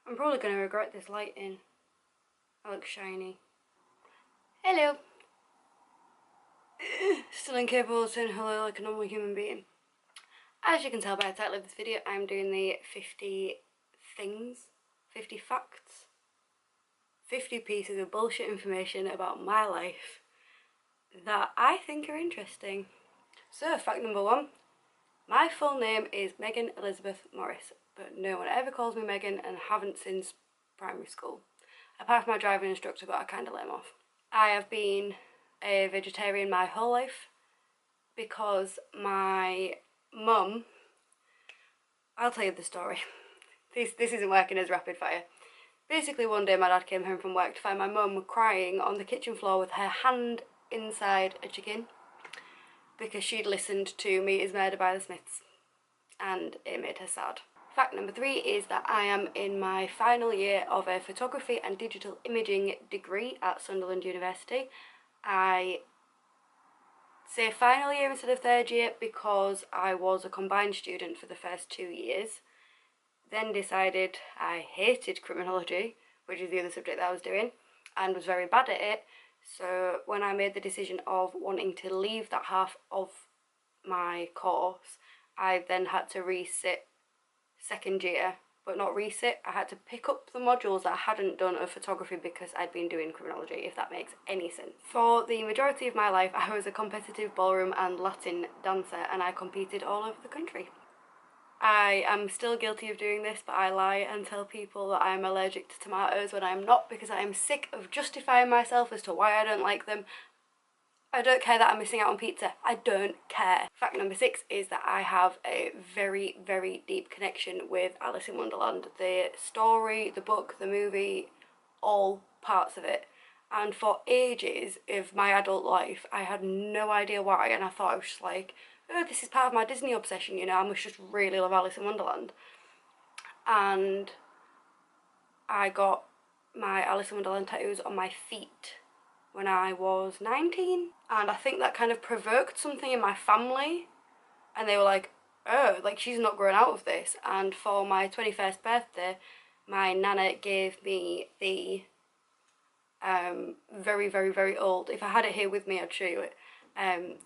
I'm probably going to regret this lighting. I look shiny. Hello. Still incapable of saying hello like a normal human being. As you can tell by the title of this video, I'm doing the 50 things, 50 facts, 50 pieces of bullshit information about my life that I think are interesting. So, fact number 1. My full name is Megan Elizabeth Morris, but no one ever calls me Megan and haven't since primary school. Apart from my driving instructor, but I kind of let him off. I have been a vegetarian my whole life because my mum, I'll tell you the story. This isn't working as rapid fire. Basically, one day my dad came home from work to find my mum crying on the kitchen floor with her hand inside a chicken because she'd listened to Meat is Murder by the Smiths and it made her sad. Fact number 3 is that I am in my final year of a photography and digital imaging degree at Sunderland University. I say final year instead of third year because I was a combined student for the first 2 years. Then decided I hated criminology, which is the other subject that I was doing, and was very bad at it. So when I made the decision of wanting to leave that half of my course, I then had to resit second year, but not resit. I had to pick up the modules that I hadn't done of photography because I'd been doing criminology, if that makes any sense. For the majority of my life, I was a competitive ballroom and Latin dancer, and I competed all over the country. I am still guilty of doing this, but I lie and tell people that I am allergic to tomatoes when I am not, because I am sick of justifying myself as to why I don't like them. I don't care that I'm missing out on pizza. I don't care. Fact number 6 is that I have a very, very deep connection with Alice in Wonderland. The story, the book, the movie, all parts of it. And for ages of my adult life, I had no idea why, and I thought I was just like, oh, this is part of my Disney obsession, you know, I must just really love Alice in Wonderland. And I got my Alice in Wonderland tattoos on my feet when I was 19, and I think that kind of provoked something in my family, and they were like, oh, like, she's not growing out of this. And for my 21st birthday, my nana gave me the very, very, very old, if I had it here with me I'd show you it,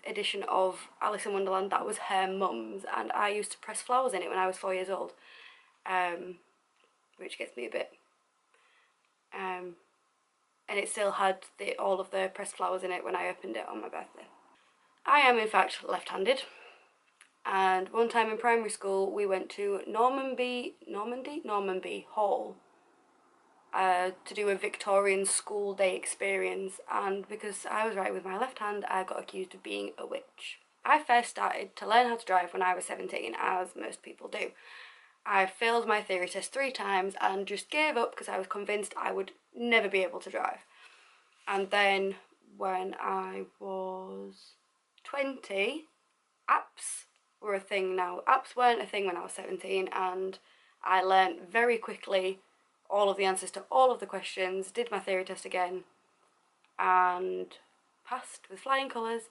edition of Alice in Wonderland that was her mum's, and I used to press flowers in it when I was 4 years old, which gets me a bit, and it still had all of the pressed flowers in it when I opened it on my birthday. I am in fact left-handed, and one time in primary school we went to Normanby Hall to do a Victorian school day experience, and because I was right with my left hand, I got accused of being a witch. I first started to learn how to drive when I was 17, as most people do. I failed my theory test 3 times and just gave up because I was convinced I would never be able to drive. And then when I was 20, apps were a thing now. Apps weren't a thing when I was 17, and I learned very quickly all of the answers to all of the questions, did my theory test again, and passed with flying colours.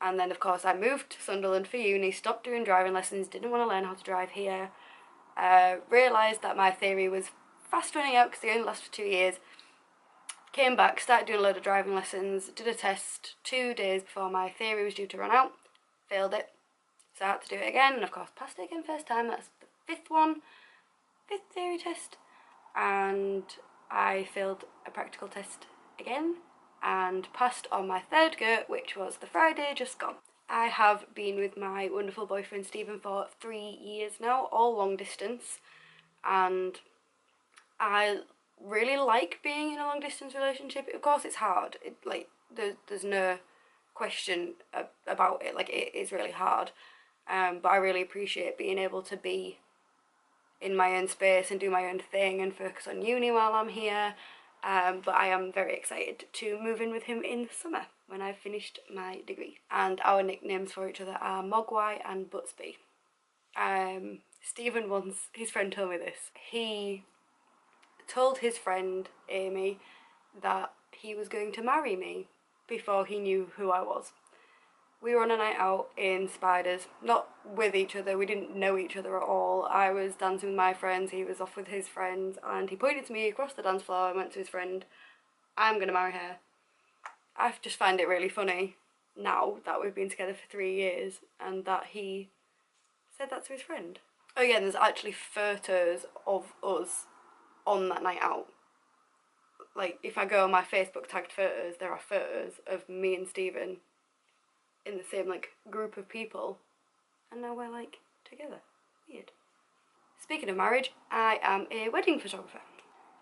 And then of course I moved to Sunderland for uni, stopped doing driving lessons, didn't want to learn how to drive here, realised that my theory was fast running out because they only last for 2 years, came back, started doing a load of driving lessons, did a test 2 days before my theory was due to run out, failed it, so I had to do it again, and of course passed it again first time. That's the 5th theory test, and I failed a practical test again and passed on my 3rd go, which was the Friday just gone. I have been with my wonderful boyfriend Stephen for 3 years now, all long distance, and I really like being in a long distance relationship. Of course it's hard, there's no question about it, like, it is really hard, but I really appreciate being able to be in my own space and do my own thing and focus on uni while I'm here, but I am very excited to move in with him in the summer when I've finished my degree. And our nicknames for each other are Mogwai and Butsby. Stephen once, his friend told me this, he told his friend Amy that he was going to marry me before he knew who I was. We were on a night out in Spiders, not with each other, we didn't know each other at all. I was dancing with my friends, he was off with his friends, and he pointed to me across the dance floor and went to his friend, "I'm gonna marry her." I just find it really funny now that we've been together for 3 years and that he said that to his friend. Oh yeah, and there's actually photos of us on that night out. Like, if I go on my Facebook tagged photos, there are photos of me and Stephen in the same, like, group of people. And now we're, like, together. Weird. Speaking of marriage, I am a wedding photographer.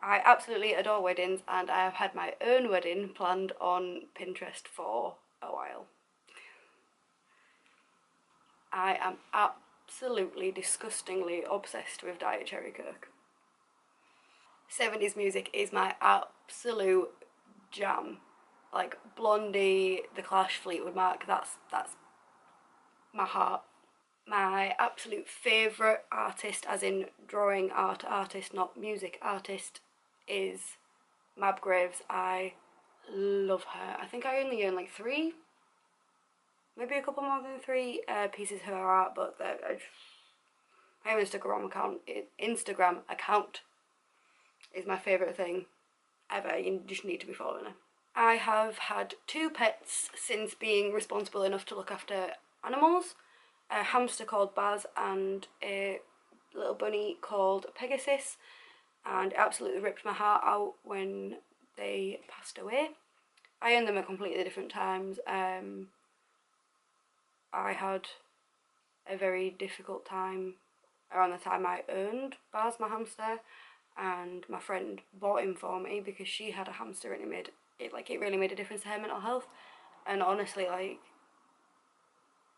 I absolutely adore weddings, and I have had my own wedding planned on Pinterest for a while. I am absolutely disgustingly obsessed with Diet Cherry Coke. 70s music is my absolute jam. Like Blondie, The Clash, Fleetwood Mac, that's my heart. My absolute favourite artist, as in drawing art artist, not music artist, is Mab Graves. I love her. I think I only own like 3, maybe a couple more than 3 pieces of her art, but my Instagram account is my favourite thing ever. You just need to be following her. I have had 2 pets since being responsible enough to look after animals. A hamster called Baz and a little bunny called Pegasus, and it absolutely ripped my heart out when they passed away. I owned them at completely different times. I had a very difficult time around the time I owned Baz, my hamster, and my friend bought him for me because she had a hamster and it really made a difference to her mental health. And honestly, like,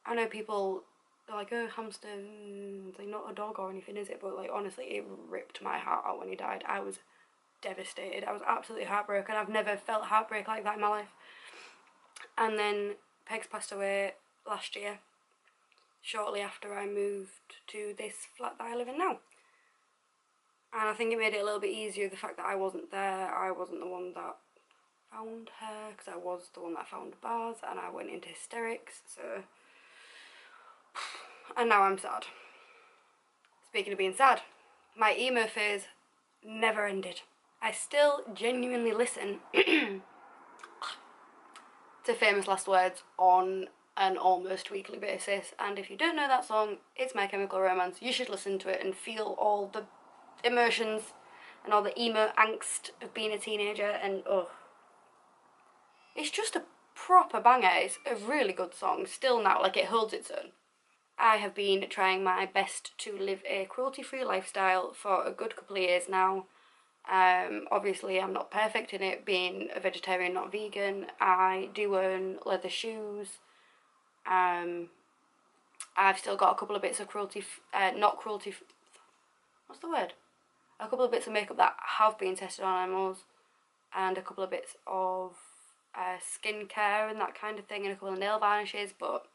I know people are like, "Oh, hamster, it's like not a dog or anything, is it?" But like, honestly, it ripped my heart out when he died. I was devastated. I was absolutely heartbroken. I've never felt heartbreak like that in my life. And then Pegs passed away last year, shortly after I moved to this flat that I live in now. And I think it made it a little bit easier, the fact that I wasn't there. I wasn't the one that found her, because I was the one that found Baz, and I went into hysterics, so... And now I'm sad. Speaking of being sad, my emo phase never ended. I still genuinely listen to Famous Last Words on an almost weekly basis, and if you don't know that song, it's My Chemical Romance. You should listen to it and feel all the emotions and all the emo angst of being a teenager, and oh, it's just a proper banger. It's a really good song still now, like it holds its own. I have been trying my best to live a cruelty-free lifestyle for a good couple of years now. Obviously I'm not perfect in it, being a vegetarian, not vegan. I do own leather shoes. I've still got a couple of bits of what's the word? A couple of bits of makeup that have been tested on animals, and a couple of bits of skincare and that kind of thing, and a couple of nail varnishes, but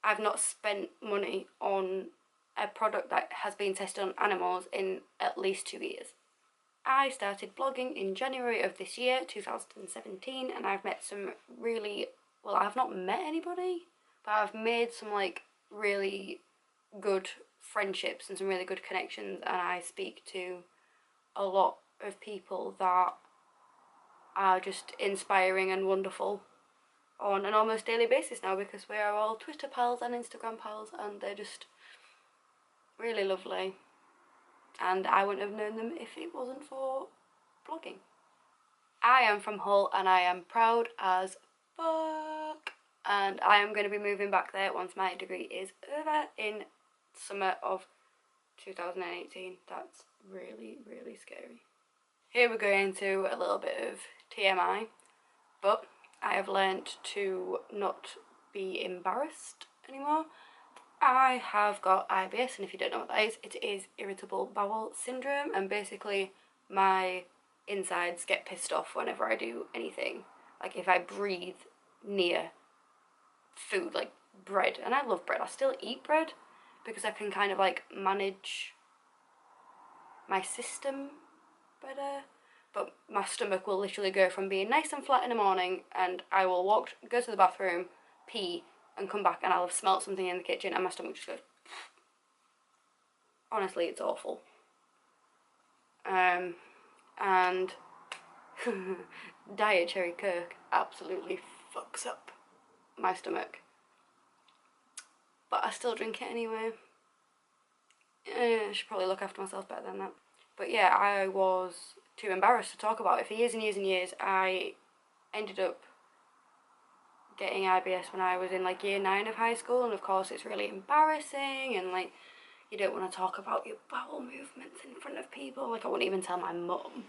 I've not spent money on a product that has been tested on animals in at least 2 years. I started blogging in January of this year, 2017, and I've met some really, well, I've not met anybody, but I've made some like really good friendships and some really good connections, and I speak to a lot of people that are just inspiring and wonderful on an almost daily basis now, because we are all Twitter pals and Instagram pals, and they're just really lovely, and I wouldn't have known them if it wasn't for blogging. I am from Hull and I am proud as fuck, and I am going to be moving back there once my degree is over in summer of 2018. That's really, really scary. Here we're going to a little bit of TMI, but I have learnt to not be embarrassed anymore. I have got IBS, and if you don't know what that is, it is irritable bowel syndrome, and basically my insides get pissed off whenever I do anything. Like if I breathe near food, like bread, and I love bread, I still eat bread because I can kind of like manage my system better, but my stomach will literally go from being nice and flat in the morning, and I will go to the bathroom, pee, and come back and I'll have smelt something in the kitchen and my stomach just goes. Honestly, it's awful. And Diet Cherry Coke absolutely fucks up my stomach. But I still drink it anyway. I should probably look after myself better than that. But yeah, I was too embarrassed to talk about it for years and years and years. I ended up getting IBS when I was in like year 9 of high school, and of course it's really embarrassing, and like you don't want to talk about your bowel movements in front of people. Like I wouldn't even tell my mum.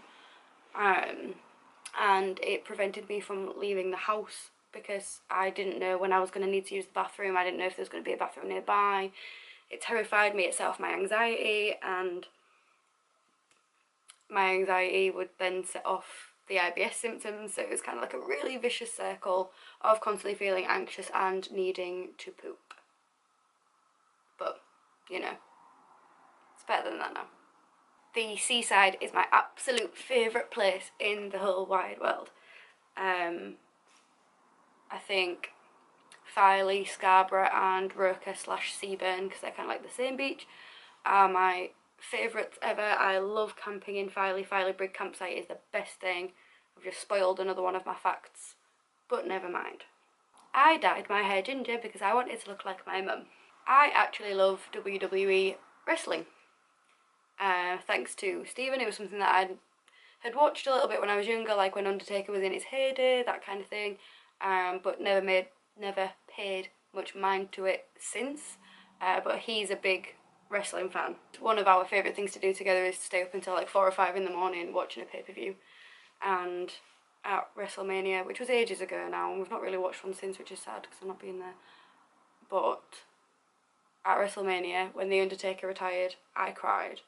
And it prevented me from leaving the house because I didn't know when I was going to need to use the bathroom. I didn't know if there was going to be a bathroom nearby. It terrified me. It set off my anxiety, and my anxiety would then set off the IBS symptoms. So it was kind of like a really vicious circle of constantly feeling anxious and needing to poop. But, you know, it's better than that now. The seaside is my absolute favourite place in the whole wide world. I think Filey, Scarborough and Roker/Seaburn, because they're kind of like the same beach, are my favourites ever. I love camping in Filey. Filey Brig campsite is the best thing. I've just spoiled another one of my facts, but never mind. I dyed my hair ginger because I wanted to look like my mum. I actually love WWE wrestling. Thanks to Stephen. It was something that I had watched a little bit when I was younger, like when Undertaker was in his heyday, that kind of thing, but never paid much mind to it since. But he's a big wrestling fan. One of our favourite things to do together is to stay up until like 4 or 5 in the morning watching a pay-per-view. And at WrestleMania, which was ages ago now, and we've not really watched one since, which is sad because I've not been there, but at WrestleMania, when The Undertaker retired, I cried.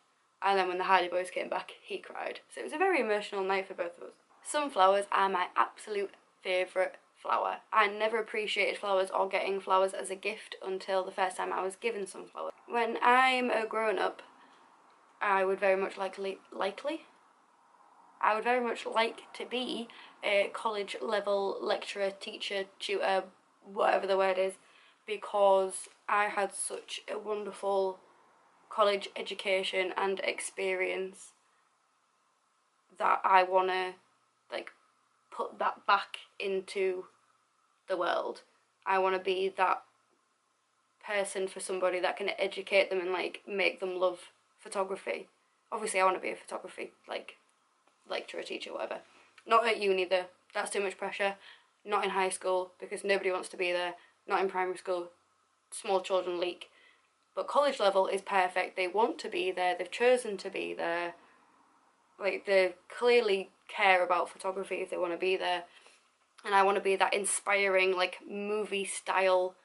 And then when the Hardy Boys came back, he cried. So it was a very emotional night for both of us. Sunflowers are my absolute favourite flower. I never appreciated flowers or getting flowers as a gift until the first time I was given sunflowers. When I'm a grown-up, I would very much like to be a college level lecturer, teacher, tutor, whatever the word is, because I had such a wonderful college education and experience that I want to like put that back into the world. I want to be that person for somebody that can educate them and like make them love photography. Obviously I want to be a photography like lecturer, teacher, whatever. Not at uni though, that's too much pressure. Not in high school because nobody wants to be there. Not in primary school, small children leak. But college level is perfect. They want to be there, they've chosen to be there. Like, they clearly care about photography if they want to be there. And I want to be that inspiring, like, movie-style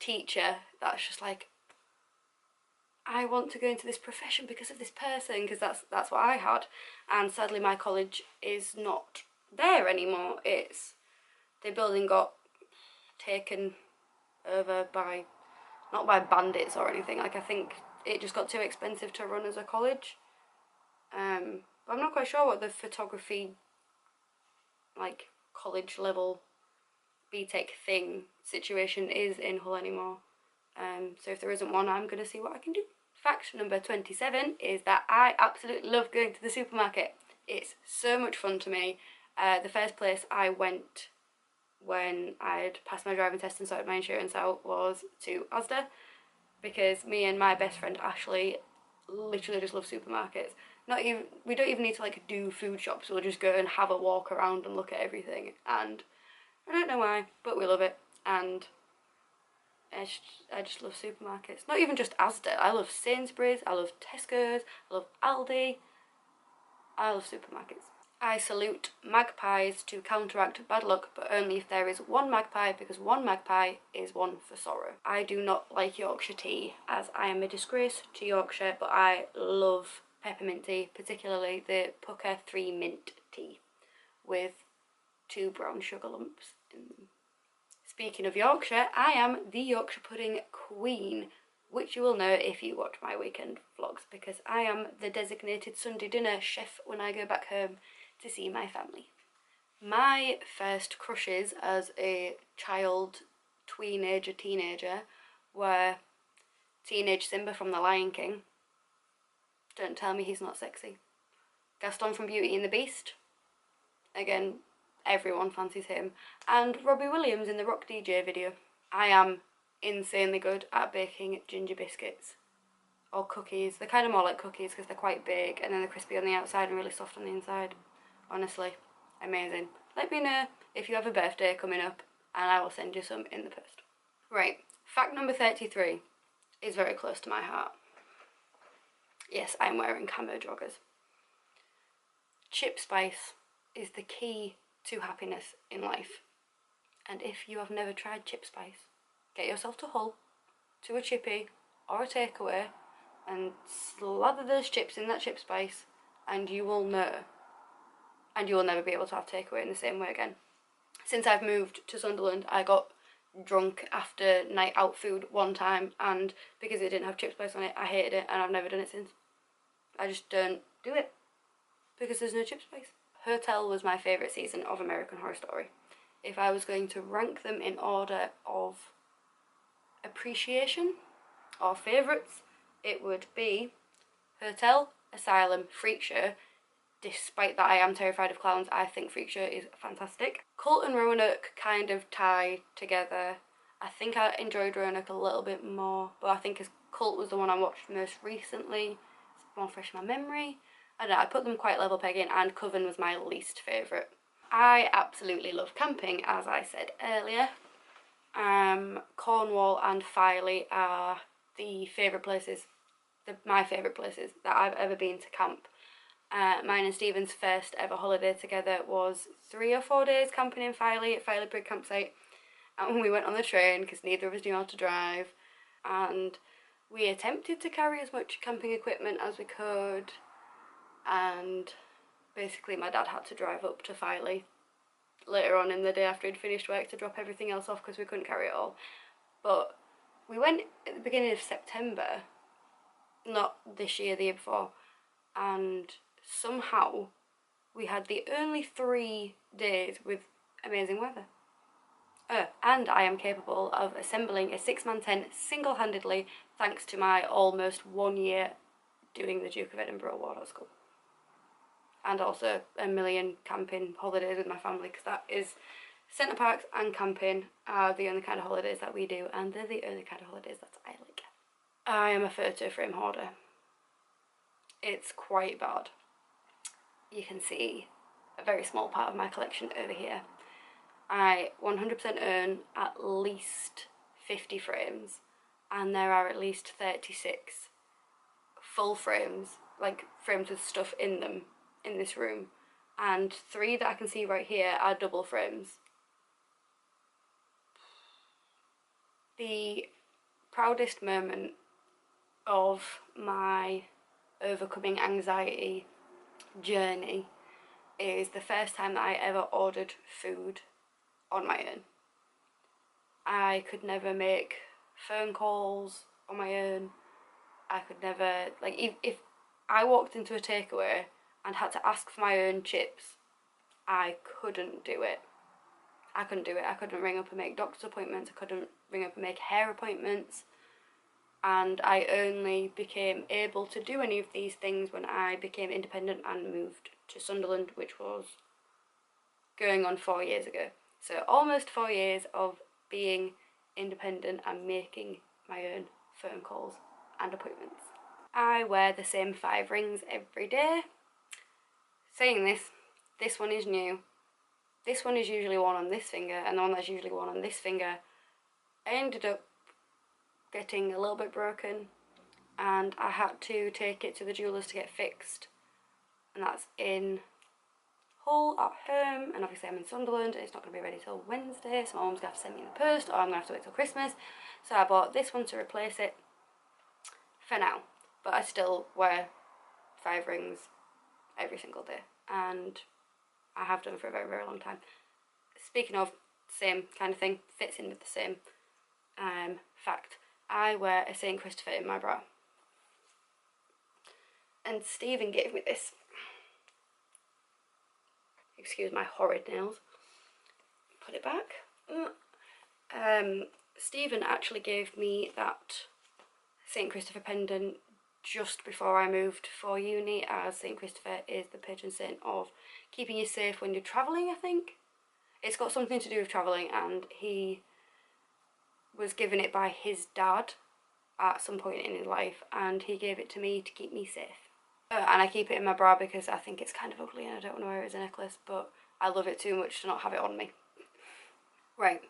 teacher that's just like, I want to go into this profession because of this person, because that's what I had. And sadly my college is not there anymore. The building got taken over by, not by bandits or anything, like I think it just got too expensive to run as a college. But I'm not quite sure what the photography, like, college level BTEC thing situation is in Hull anymore. So if there isn't one, I'm going to see what I can do. Fact number 27 is that I absolutely love going to the supermarket. It's so much fun to me. The first place I went when I'd passed my driving test and sorted my insurance out was to Asda, because me and my best friend Ashley literally just love supermarkets. We don't even need to like do food shops, we'll just go and have a walk around and look at everything, and I don't know why, but we love it. And I just love supermarkets. Not even just Asda, I love Sainsbury's, I love Tesco's, I love Aldi, I love supermarkets. I salute magpies to counteract bad luck, but only if there is one magpie, because one magpie is one for sorrow. I do not like Yorkshire tea, as I am a disgrace to Yorkshire, but I love peppermint tea, particularly the Pucker 3 mint tea, with 2 brown sugar lumps in them. Speaking of Yorkshire, I am the Yorkshire pudding queen, which you will know if you watch my weekend vlogs, because I am the designated Sunday dinner chef when I go back home to see my family. My first crushes as a child, teenager, were teenage Simba from The Lion King. Don't tell me he's not sexy. Gaston from Beauty and the Beast. Again, everyone fancies him. And Robbie Williams in the Rock DJ video. I am insanely good at baking ginger biscuits. Or cookies. They're kind of more like cookies because they're quite big and then they're crispy on the outside and really soft on the inside. Honestly, amazing. Let me know if you have a birthday coming up and I will send you some in the post. Right, fact number 33 is very close to my heart. Yes, I'm wearing camo joggers. Chip spice is the key to happiness in life. And if you have never tried chip spice, get yourself to Hull, to a chippy or a takeaway, and slather those chips in that chip spice, and you will know. And you will never be able to have takeaway in the same way again. Since I've moved to Sunderland, I got drunk after night out food one time, and because it didn't have chip spice on it, I hated it, and I've never done it since. I just don't do it because there's no chip spice. Hotel was my favourite season of American Horror Story. If I was going to rank them in order of appreciation or favourites, it would be Hotel, Asylum, Freak Show. Despite that I am terrified of clowns, I think Freak Show is fantastic. Cult and Roanoke kind of tie together. I think I enjoyed Roanoke a little bit more, but I think Cult was the one I watched most recently. It's more fresh in my memory. I don't know, I put them quite level pegging, and Coven was my least favourite. I absolutely love camping, as I said earlier. Cornwall and Filey are the favourite places, my favourite places that I've ever been to camp. Mine and Stephen's first ever holiday together was 3 or 4 days camping in Filey at Filey Brig campsite, and we went on the train because neither of us knew how to drive, and we attempted to carry as much camping equipment as we could, and basically my dad had to drive up to Filey later on in the day after he'd finished work to drop everything else off because we couldn't carry it all. But we went at the beginning of September, not this year, the year before, and somehow we had the only 3 days with amazing weather. And I am capable of assembling a 6-man tent single-handedly thanks to my almost 1 year doing the Duke of Edinburgh Ward at school. And also a million camping holidays with my family, because that is centre parks and camping are the only kind of holidays that we do, and they're the only kind of holidays that I like. I am a photo frame hoarder. It's quite bad. You can see a very small part of my collection over here. I 100% own at least 50 frames, and there are at least 36 full frames, like frames with stuff in them, in this room, and 3 that I can see right here are double frames. The proudest moment of my overcoming anxiety journey is the first time that I ever ordered food on my own. I could never make phone calls on my own. I could never, like, if I walked into a takeaway and had to ask for my own chips, I couldn't do it. I couldn't do it. I couldn't ring up and make doctor's appointments. I couldn't ring up and make hair appointments. And I only became able to do any of these things when I became independent and moved to Sunderland, which was going on 4 years ago. So almost 4 years of being independent and making my own phone calls and appointments. I wear the same 5 rings every day. Saying this one is new. This one is usually worn on this finger, and the one that's usually worn on this finger I ended up getting a little bit broken, and I had to take it to the jeweller's to get fixed, and that's in Hull at home, and obviously I'm in Sunderland and it's not going to be ready till Wednesday, so my mum's going to have to send me in the post, or I'm going to have to wait till Christmas. So I bought this one to replace it for now, but I still wear 5 rings every single day, and I have done for a very, very long time. Speaking of same kind of thing, fits in with the same fact, I wear a St. Christopher in my bra, and Stephen gave me this. Excuse my horrid nails. Put it back. Stephen actually gave me that St. Christopher pendant just before I moved for uni, as St. Christopher is the patron saint of keeping you safe when you're travelling, I think. It's got something to do with travelling, and he was given it by his dad at some point in his life, and he gave it to me to keep me safe. And I keep it in my bra because I think it's kind of ugly and I don't want to wear it as a necklace, but I love it too much to not have it on me. Right.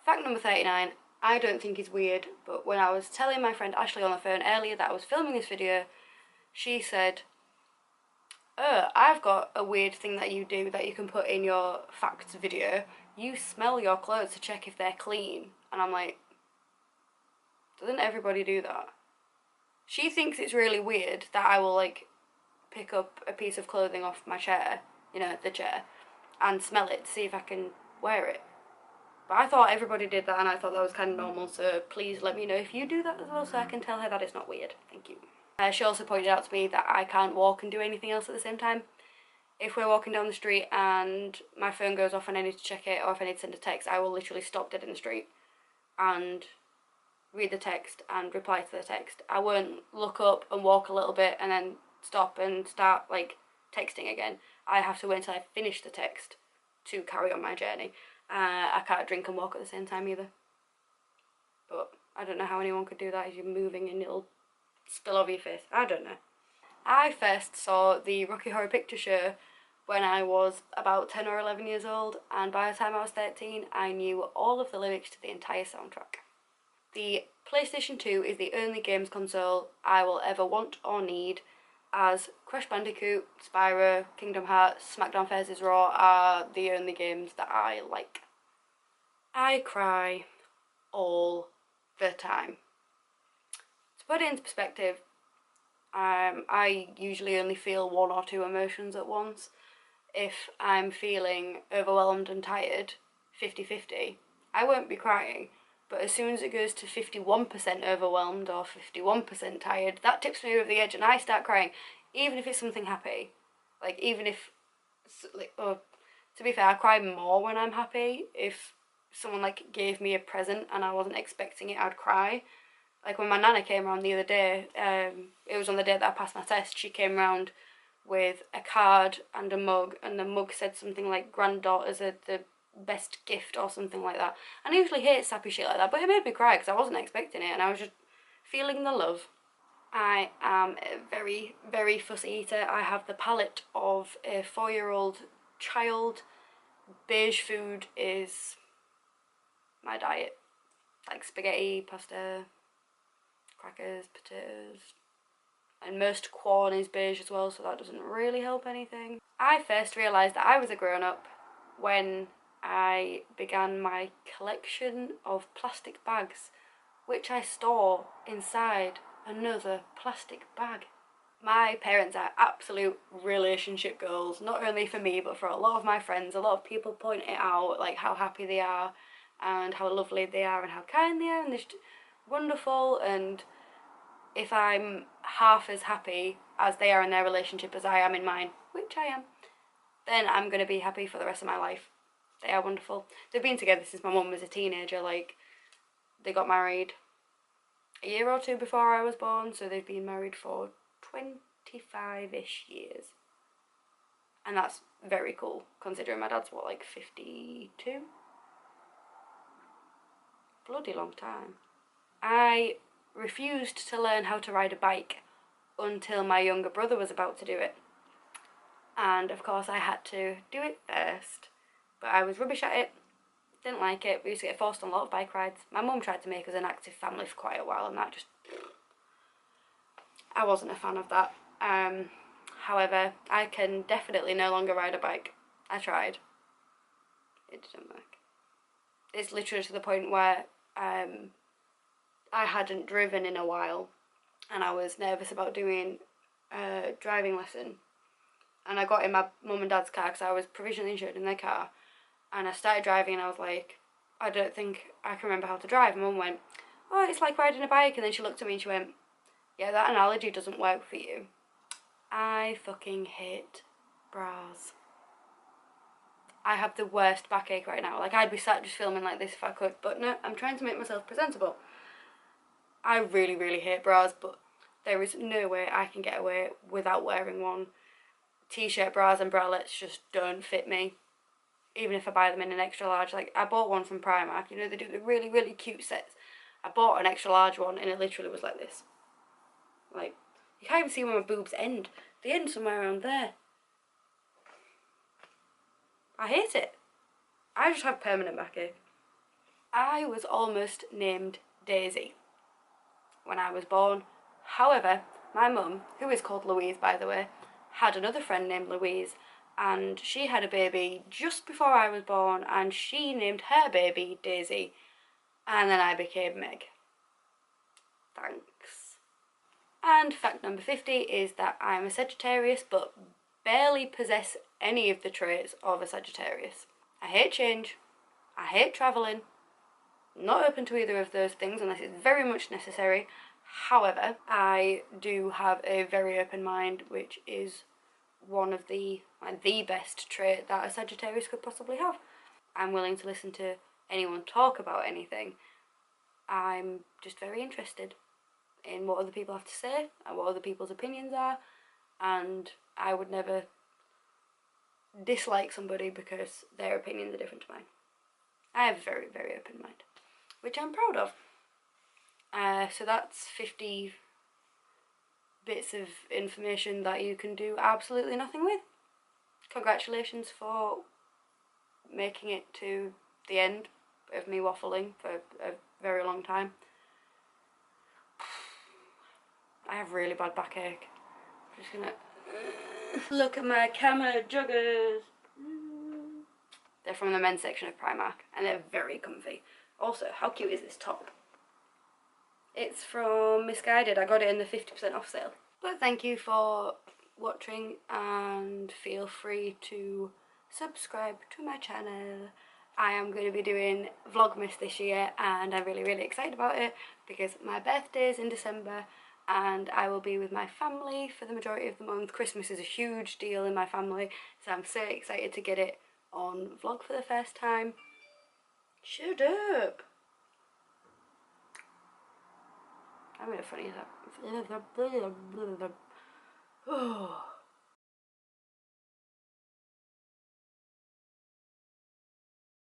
Fact number 39. I don't think is weird, but when I was telling my friend Ashley on the phone earlier that I was filming this video, she said, I've got a weird thing that you do that you can put in your facts video. You smell your clothes to check if they're clean. And I'm like, doesn't everybody do that? She thinks it's really weird that I will like pick up a piece of clothing off my chair, you know, the chair, and smell it to see if I can wear it. But I thought everybody did that, and I thought that was kind of normal, so please let me know if you do that as well so I can tell her that it's not weird. Thank you. She also pointed out to me that I can't walk and do anything else at the same time. If we're walking down the street and my phone goes off and I need to check it, or if I need to send a text, I will literally stop dead in the street and read the text and reply to the text. I won't look up and walk a little bit and then stop and start like texting again. I have to wait until I finish the text to carry on my journey. I can't drink and walk at the same time either. But I don't know how anyone could do that if you're moving and it'll spill over your face. I don't know. I first saw the Rocky Horror Picture Show when I was about 10 or 11 years old, and by the time I was 13 I knew all of the lyrics to the entire soundtrack. The PlayStation 2 is the only games console I will ever want or need, as Crash Bandicoot, Spyro, Kingdom Hearts, SmackDown vs Raw are the only games that I like. I cry all the time. To put it into perspective, I usually only feel one or two emotions at once. If I'm feeling overwhelmed and tired, 50-50, I won't be crying. But as soon as it goes to 51% overwhelmed or 51% tired, that tips me over the edge and I start crying, even if it's something happy. Like, even if, like, to be fair, I cry more when I'm happy. If someone, like, gave me a present and I wasn't expecting it, I'd cry. Like, when my nana came around the other day, it was on the day that I passed my test, she came round with a card and a mug, and the mug said something like, granddaughters are the best gift or something like that. And I usually hate sappy shit like that, but it made me cry because I wasn't expecting it and I was just feeling the love. I am a very, very fussy eater. I have the palate of a 4-year-old child. Beige food is my diet. Like spaghetti, pasta, crackers, potatoes, and most corn is beige as well, so that doesn't really help anything. I first realised that I was a grown-up when I began my collection of plastic bags, which I store inside another plastic bag. My parents are absolute relationship goals, not only for me but for a lot of my friends. A lot of people point it out, like how happy they are and how lovely they are and how kind they are, and they're just wonderful. And if I'm half as happy as they are in their relationship as I am in mine, which I am, then I'm going to be happy for the rest of my life. They are wonderful. They've been together since my mum was a teenager. Like, they got married a year or two before I was born, so they've been married for 25-ish years. And that's very cool, considering my dad's, what, like 52? Bloody long time. I refused to learn how to ride a bike until my younger brother was about to do it. And of course I had to do it first. But I was rubbish at it, didn't like it. We used to get forced on a lot of bike rides. My mum tried to make us an active family for quite a while, and that just, I wasn't a fan of that. However, I can definitely no longer ride a bike. I tried. It didn't work. It's literally to the point where I hadn't driven in a while, and I was nervous about doing a driving lesson. And I got in my mum and dad's car because I was provisionally insured in their car. And I started driving and I was like, I don't think I can remember how to drive. And Mum went, oh, it's like riding a bike. And then she looked at me and she went, yeah, that analogy doesn't work for you. I fucking hate bras. I have the worst backache right now. Like, I'd be sat just filming like this if I could, but no, I'm trying to make myself presentable. I really, really hate bras, but there is no way I can get away without wearing one. T-shirt bras and bralettes just don't fit me, even if I buy them in an extra large. Like, I bought one from Primark, you know, they do the really, really cute sets. I bought an extra large one and it literally was like this. Like, you can't even see where my boobs end. They end somewhere around there. I hate it. I just have permanent backache. I was almost named Daisy when I was born. However, my mum, who is called Louise by the way, had another friend named Louise, and she had a baby just before I was born, and she named her baby Daisy, and then I became Meg. Thanks. And fact number 50 is that I'm a Sagittarius but barely possess any of the traits of a Sagittarius. I hate change, I hate travelling, not open to either of those things unless it's very much necessary. However, I do have a very open mind, which is one of the best trait that a Sagittarius could possibly have. I'm willing to listen to anyone talk about anything. I'm just very interested in what other people have to say and what other people's opinions are, and I would never dislike somebody because their opinions are different to mine. I have a very, very open mind, which I'm proud of. So that's 50 bits of information that you can do absolutely nothing with. Congratulations for making it to the end of me waffling for a very long time. I have really bad backache. I'm just gonna look at my camera joggers. They're from the men's section of Primark and they're very comfy. Also, how cute is this top? It's from Misguided. I got it in the 50% off sale. But thank you for watching and feel free to subscribe to my channel. I am going to be doing Vlogmas this year and I'm really, really excited about it because my birthday is in December and I will be with my family for the majority of the month. Christmas is a huge deal in my family, so I'm so excited to get it on vlog for the first time. Shut up! I'm really funny as that.